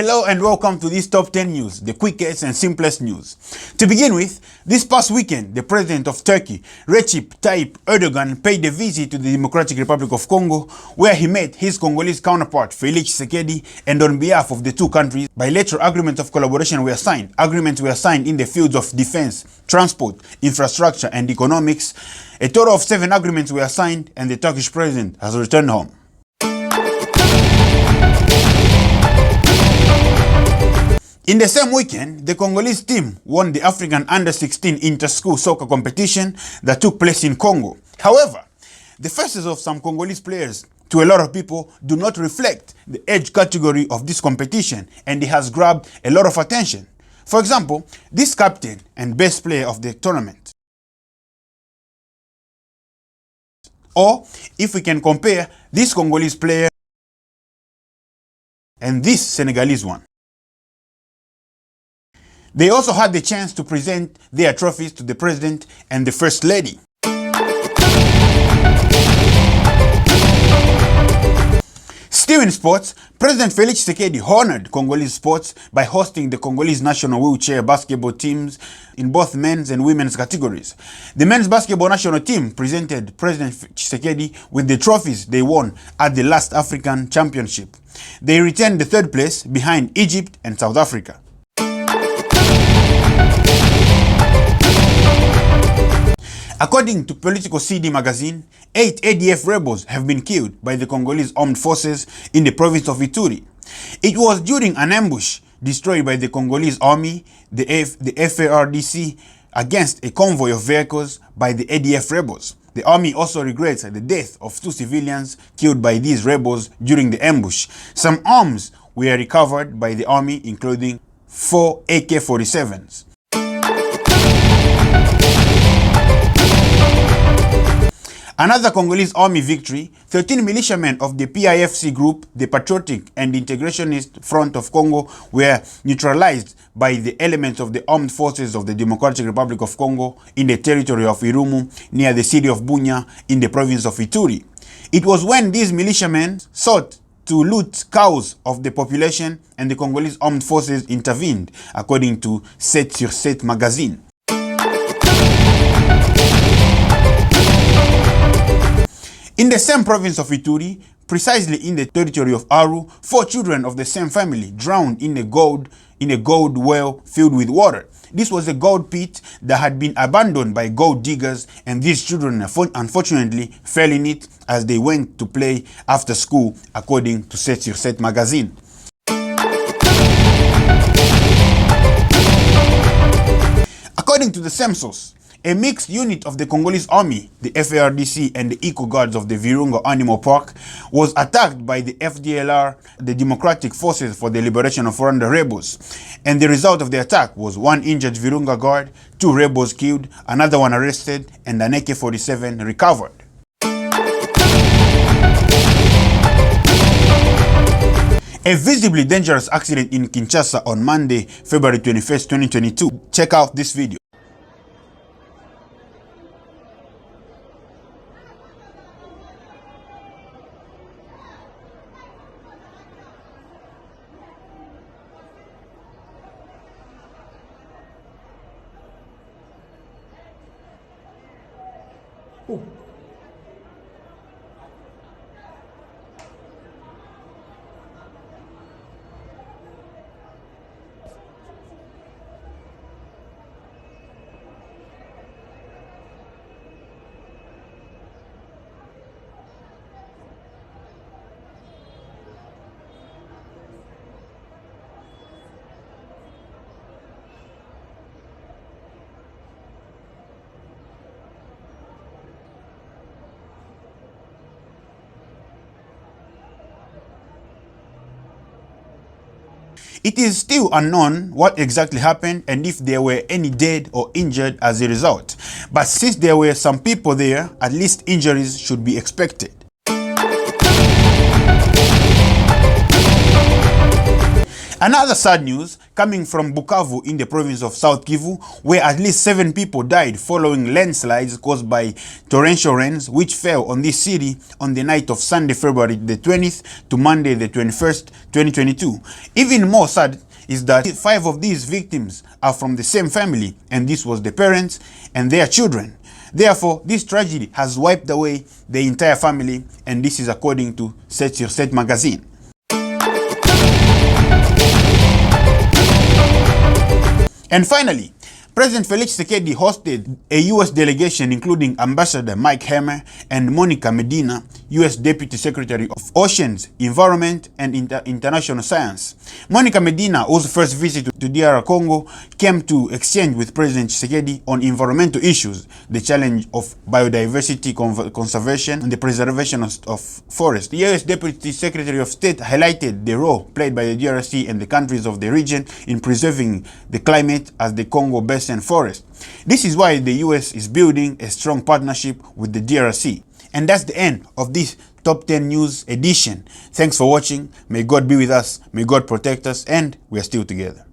Hello and welcome to this Top 10 news, the quickest and simplest news. To begin with, this past weekend, the president of Turkey, Recep Tayyip Erdogan, paid a visit to the Democratic Republic of Congo, where he met his Congolese counterpart, Felix Tshisekedi, and on behalf of the two countries, bilateral agreements of collaboration were signed. Agreements were signed in the fields of defense, transport, infrastructure, and economics. A total of 7 agreements were signed, and the Turkish president has returned home. In the same weekend, the Congolese team won the African Under-16 Inter-School Soccer competition that took place in Congo. However, the faces of some Congolese players, to a lot of people, do not reflect the age category of this competition, and it has grabbed a lot of attention. For example, this captain and best player of the tournament. Or, if we can compare this Congolese player and this Senegalese one. They also had the chance to present their trophies to the president and the first lady. Still in sports, President Felix Tshisekedi honored Congolese sports by hosting the Congolese national wheelchair basketball teams in both men's and women's categories. The men's basketball national team presented President Tshisekedi with the trophies they won at the last African Championship. They retained the third place behind Egypt and South Africa. According to Political CD magazine, 8 ADF rebels have been killed by the Congolese armed forces in the province of Ituri. It was during an ambush destroyed by the Congolese army, the FARDC, against a convoy of vehicles by the ADF rebels. The army also regrets the death of 2 civilians killed by these rebels during the ambush. Some arms were recovered by the army, including 4 AK-47s. Another Congolese army victory, 13 militiamen of the PIFC group, the Patriotic and Integrationist Front of Congo, were neutralized by the elements of the armed forces of the Democratic Republic of Congo in the territory of Irumu, near the city of Bunia, in the province of Ituri. It was when these militiamen sought to loot cows of the population and the Congolese armed forces intervened, according to 7 sur 7 magazine. In the same province of Ituri, precisely in the territory of Aru, 4 children of the same family drowned in a gold well filled with water. This was a gold pit that had been abandoned by gold diggers, and these children unfortunately fell in it as they went to play after school, according to 7 sur 7 magazine. According to the same source, a mixed unit of the Congolese army, the FARDC and the Eco Guards of the Virunga Animal Park, was attacked by the FDLR, the Democratic Forces for the Liberation of Rwanda rebels. And the result of the attack was 1 injured Virunga guard, 2 rebels killed, another one arrested, and an AK-47 recovered. A visibly dangerous accident in Kinshasa on Monday, February 21st, 2022. Check out this video. Oh. It is still unknown what exactly happened and if there were any dead or injured as a result. But since there were some people there, at least injuries should be expected. Another sad news, coming from Bukavu in the province of South Kivu, where at least 7 people died following landslides caused by torrential rains which fell on this city on the night of Sunday, February the 20th to Monday the 21st, 2022. Even more sad is that 5 of these victims are from the same family, and this was the parents and their children. Therefore, this tragedy has wiped away the entire family, and this is according to 7sur7 magazine. And finally, President Felix Tshisekedi hosted a U.S. delegation including Ambassador Mike Hammer and Monica Medina, U.S. Deputy Secretary of Oceans, Environment and International Science. Monica Medina, whose first visit to DR Congo came to exchange with President Tshisekedi on environmental issues, the challenge of biodiversity conservation and the preservation of forests. The U.S. Deputy Secretary of State highlighted the role played by the DRC and the countries of the region in preserving the climate as the Congo Basin forest. This is why the US is building a strong partnership with the DRC. And that's the end of this Top 10 News edition. Thanks for watching. May God be with us. May God protect us. And we are still together.